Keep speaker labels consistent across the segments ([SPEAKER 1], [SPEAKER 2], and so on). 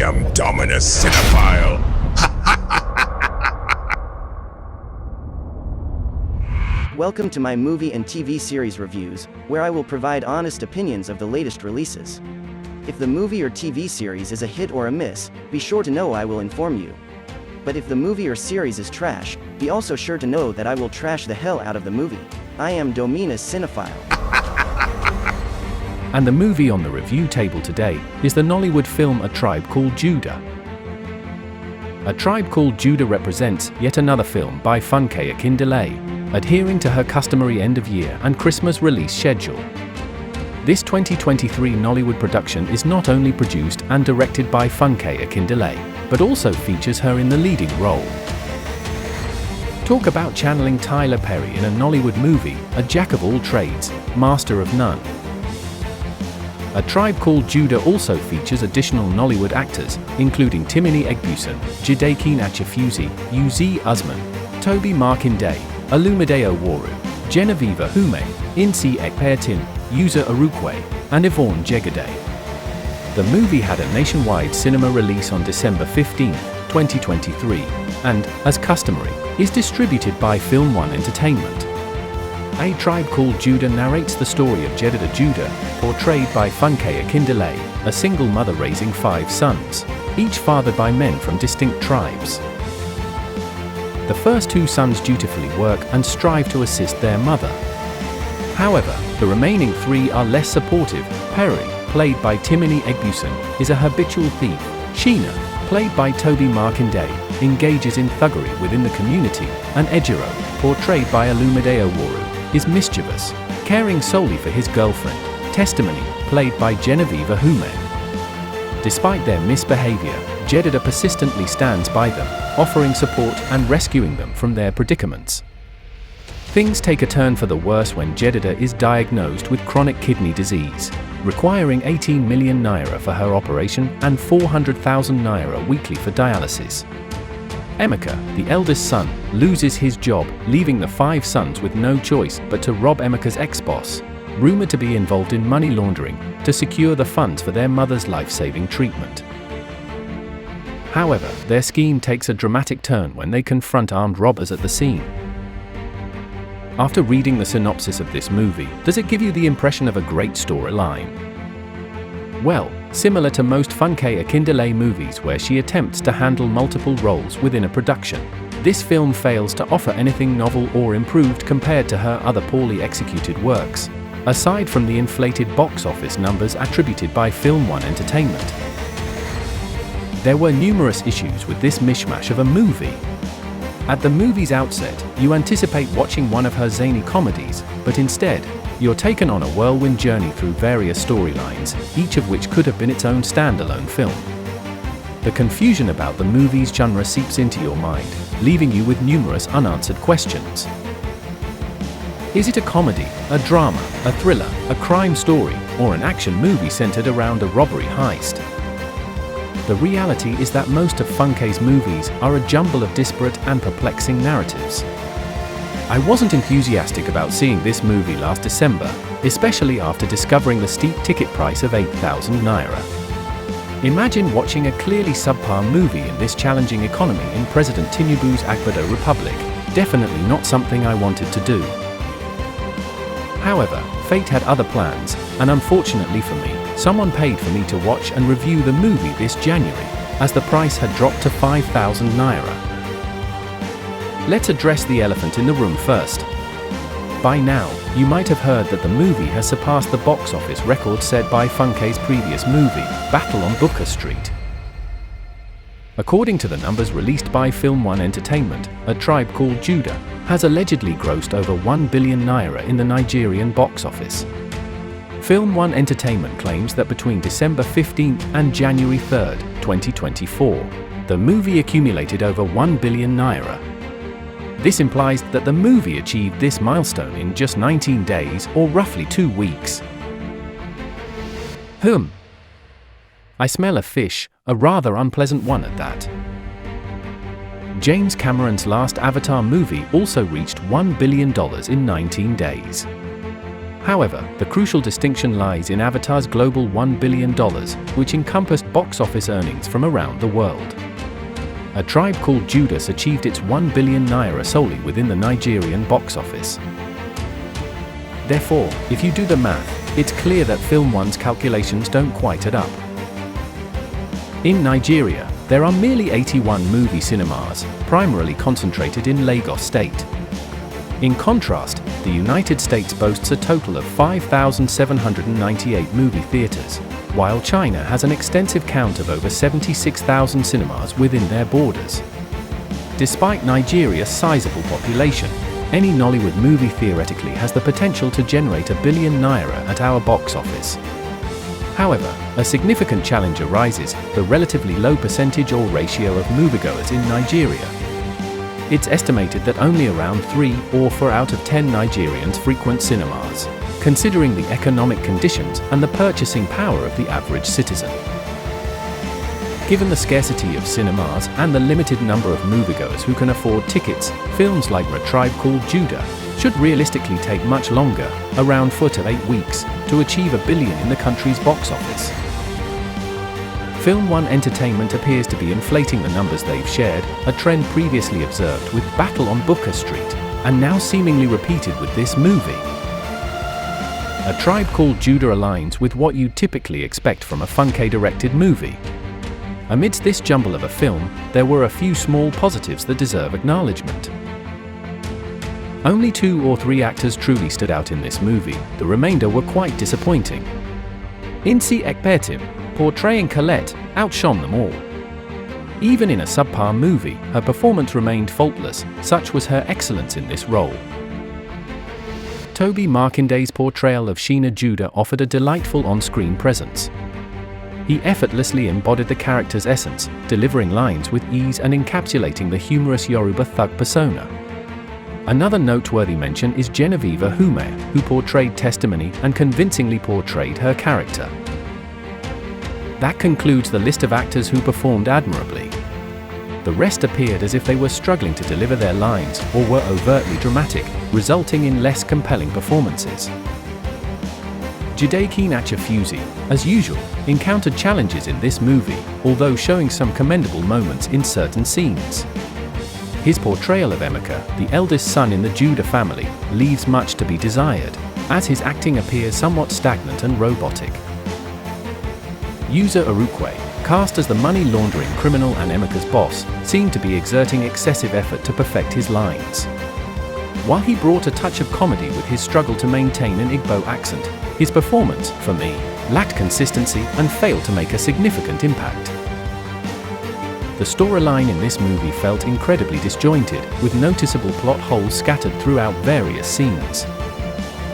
[SPEAKER 1] am Dominus Cinephile.
[SPEAKER 2] Welcome to my movie and TV series reviews, where I will provide honest opinions of the latest releases. If the movie or TV series is a hit or a miss, be sure to know I will inform you. But if the movie or series is trash, be also sure to know that I will trash the hell out of the movie. I am Dominus Cinephile.
[SPEAKER 3] And the movie on the review table today is the Nollywood film A Tribe Called Judah. A Tribe Called Judah represents yet another film by Funke Akindele, adhering to her customary end-of-year and Christmas release schedule. This 2023 Nollywood production is not only produced and directed by Funke Akindele, but also features her in the leading role. Talk about channeling Tyler Pere in a Nollywood movie, a jack of all trades, master of none. A Tribe Called Judah also features additional Nollywood actors, including Timini Egbuson, Jidekene Achufusi, Uzee Usman, Tobi Makinde, Olumide Oworu, Genoveva Umeh, Funke Akindele, Usee and Yvonne Jedidah. The movie had a nationwide cinema release on December 15, 2023, and, as customary, is distributed by Film One Entertainment. A Tribe Called Judah narrates the story of Jedidah Judah, portrayed by Funke Akindele, a single mother raising 5 sons, each fathered by men from distinct tribes. The first 2 sons dutifully work and strive to assist their mother. However, the remaining 3 are less supportive. Pere, played by Timini Egbuson, is a habitual thief. Shina, played by Tobi Makinde, engages in thuggery within the community, and Ejiro, portrayed by Olumide Oworu, is mischievous, caring solely for his girlfriend. Testimony, played by Genoveva Umeh. Despite their misbehavior, Jedidah persistently stands by them, offering support and rescuing them from their predicaments. Things take a turn for the worse when Jedidah is diagnosed with chronic kidney disease, requiring 18 million naira for her operation and 400,000 naira weekly for dialysis. Emeka, the eldest son, loses his job, leaving the 5 sons with no choice but to rob Emeka's ex-boss, rumored to be involved in money laundering, to secure the funds for their mother's life-saving treatment. However, their scheme takes a dramatic turn when they confront armed robbers at the scene. After reading the synopsis of this movie, does it give you the impression of a great storyline? Well, similar to most Funke Akindele movies where she attempts to handle multiple roles within a production, this film fails to offer anything novel or improved compared to her other poorly executed works, aside from the inflated box office numbers attributed by Film One Entertainment. There were numerous issues with this mishmash of a movie. At the movie's outset, you anticipate watching one of her zany comedies, but instead, you're taken on a whirlwind journey through various storylines, each of which could have been its own standalone film. The confusion about the movie's genre seeps into your mind, leaving you with numerous unanswered questions. Is it a comedy, a drama, a thriller, a crime story, or an action movie centered around a robbery heist? The reality is that most of Funke's movies are a jumble of disparate and perplexing narratives. I wasn't enthusiastic about seeing this movie last December, especially after discovering the steep ticket price of 8,000 naira. Imagine watching a clearly subpar movie in this challenging economy in President Tinubu's Agbado Republic. Definitely not something I wanted to do. However, fate had other plans, and unfortunately for me, someone paid for me to watch and review the movie this January, as the price had dropped to 5,000 naira. Let's address the elephant in the room first. By now, you might have heard that the movie has surpassed the box office record set by Funke's previous movie, Battle on Bukka Street. According to the numbers released by Film One Entertainment, A Tribe Called Judah has allegedly grossed over 1 billion naira in the Nigerian box office. Film One Entertainment claims that between December 15 and January 3, 2024, the movie accumulated over 1 billion naira. This implies that the movie achieved this milestone in just 19 days or roughly 2 weeks. I smell a fish, a rather unpleasant one at that. James Cameron's last Avatar movie also reached $1 billion in 19 days. However, the crucial distinction lies in Avatar's global $1 billion, which encompassed box office earnings from around the world. A Tribe Called Judas achieved its 1 billion naira solely within the Nigerian box office. Therefore, if you do the math, it's clear that Film One's calculations don't quite add up. In Nigeria, there are merely 81 movie cinemas, primarily concentrated in Lagos State. In contrast, the United States boasts a total of 5,798 movie theaters, while China has an extensive count of over 76,000 cinemas within their borders. Despite Nigeria's sizable population, any Nollywood movie theoretically has the potential to generate $1 billion naira at our box office. However, a significant challenge arises: the relatively low percentage or ratio of moviegoers in Nigeria. It's estimated that only around 3 or 4 out of 10 Nigerians frequent cinemas, considering the economic conditions and the purchasing power of the average citizen. Given the scarcity of cinemas and the limited number of moviegoers who can afford tickets, films like A Tribe Called Judah should realistically take much longer, around 4 to 8 weeks, to achieve $1 billion in the country's box office. Film One Entertainment appears to be inflating the numbers they've shared, a trend previously observed with Battle on Booker Street, and now seemingly repeated with this movie. A Tribe Called Judah aligns with what you'd typically expect from a Funke-directed movie. Amidst this jumble of a film, there were a few small positives that deserve acknowledgement. Only 2 or 3 actors truly stood out in this movie, the remainder were quite disappointing. Funke Akindele, portraying Colette, outshone them all. Even in a subpar movie, her performance remained faultless, such was her excellence in this role. Tobi Makinde's portrayal of Shina Judah offered a delightful on-screen presence. He effortlessly embodied the character's essence, delivering lines with ease and encapsulating the humorous Yoruba thug persona. Another noteworthy mention is Genoveva Umeh, who portrayed Testimony and convincingly portrayed her character. That concludes the list of actors who performed admirably. The rest appeared as if they were struggling to deliver their lines or were overtly dramatic, resulting in less compelling performances. Jidekene Achufusi, as usual, encountered challenges in this movie, although showing some commendable moments in certain scenes. His portrayal of Emeka, the eldest son in the Judah family, leaves much to be desired, as his acting appears somewhat stagnant and robotic. Uzee Arukwe, cast as the money-laundering criminal and Emeka's boss, seemed to be exerting excessive effort to perfect his lines. While he brought a touch of comedy with his struggle to maintain an Igbo accent, his performance, for me, lacked consistency and failed to make a significant impact. The storyline in this movie felt incredibly disjointed, with noticeable plot holes scattered throughout various scenes.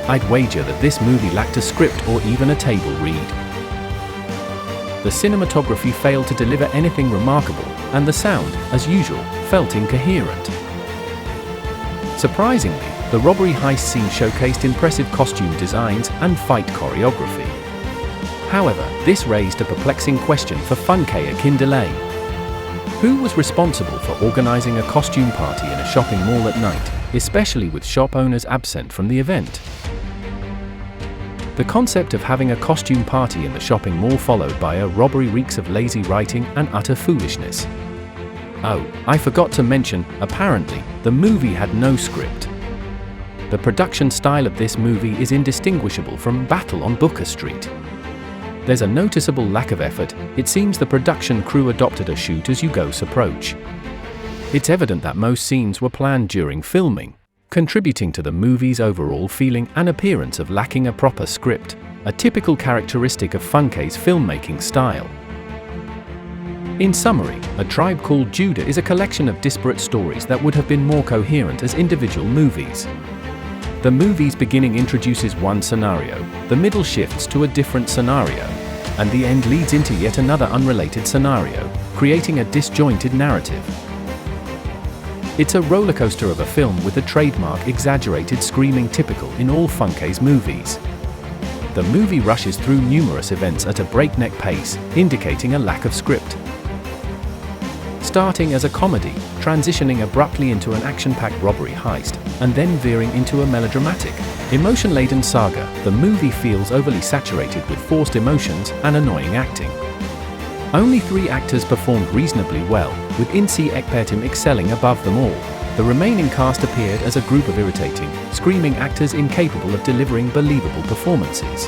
[SPEAKER 3] I'd wager that this movie lacked a script or even a table read. The cinematography failed to deliver anything remarkable, and the sound, as usual, felt incoherent. Surprisingly, the robbery heist scene showcased impressive costume designs and fight choreography. However, this raised a perplexing question for Funke Akindele. Who was responsible for organizing a costume party in a shopping mall at night, especially with shop owners absent from the event? The concept of having a costume party in the shopping mall followed by a robbery reeks of lazy writing and utter foolishness. Oh, I forgot to mention, apparently, the movie had no script. The production style of this movie is indistinguishable from Battle on Booker Street. There's a noticeable lack of effort. It seems the production crew adopted a shoot-as-you-go approach. It's evident that most scenes were planned during filming, contributing to the movie's overall feeling and appearance of lacking a proper script, a typical characteristic of Funke's filmmaking style. In summary, A Tribe Called Judah is a collection of disparate stories that would have been more coherent as individual movies. The movie's beginning introduces one scenario, the middle shifts to a different scenario, and the end leads into yet another unrelated scenario, creating a disjointed narrative. It's a rollercoaster of a film with the trademark exaggerated screaming typical in all Funke's movies. The movie rushes through numerous events at a breakneck pace, indicating a lack of script. starting as a comedy, transitioning abruptly into an action-packed robbery heist, and then veering into a melodramatic, emotion-laden saga. The movie feels overly saturated with forced emotions and annoying acting. Only 3 actors performed reasonably well, with Funke Akindele excelling above them all. The remaining cast appeared as a group of irritating, screaming actors incapable of delivering believable performances.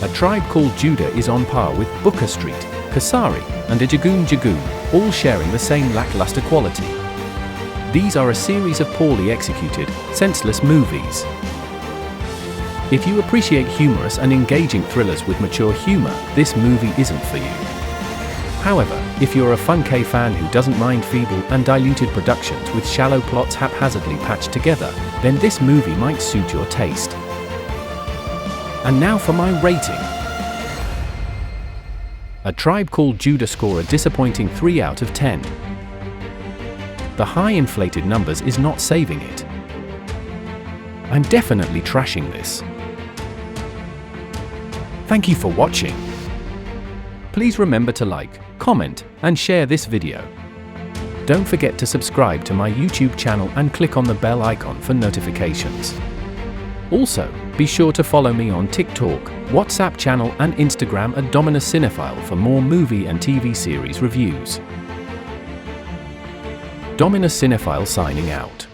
[SPEAKER 3] A Tribe Called Judah is on par with Booker Street, Kasari, and Ejiro, all sharing the same lackluster quality. These are a series of poorly executed, senseless movies. If you appreciate humorous and engaging thrillers with mature humor, this movie isn't for you. However, if you're a Funke fan who doesn't mind feeble and diluted productions with shallow plots haphazardly patched together, then this movie might suit your taste. And now for my rating. A Tribe Called Judah score a disappointing 3 out of 10. The high inflated numbers is not saving it. I'm definitely trashing this. Thank you for watching. Please remember to like, comment, and share this video. Don't forget to subscribe to my YouTube channel and click on the bell icon for notifications. Also, be sure to follow me on TikTok, WhatsApp channel and Instagram at Dominus Cinephile for more movie and TV series reviews. Dominus Cinephile signing out.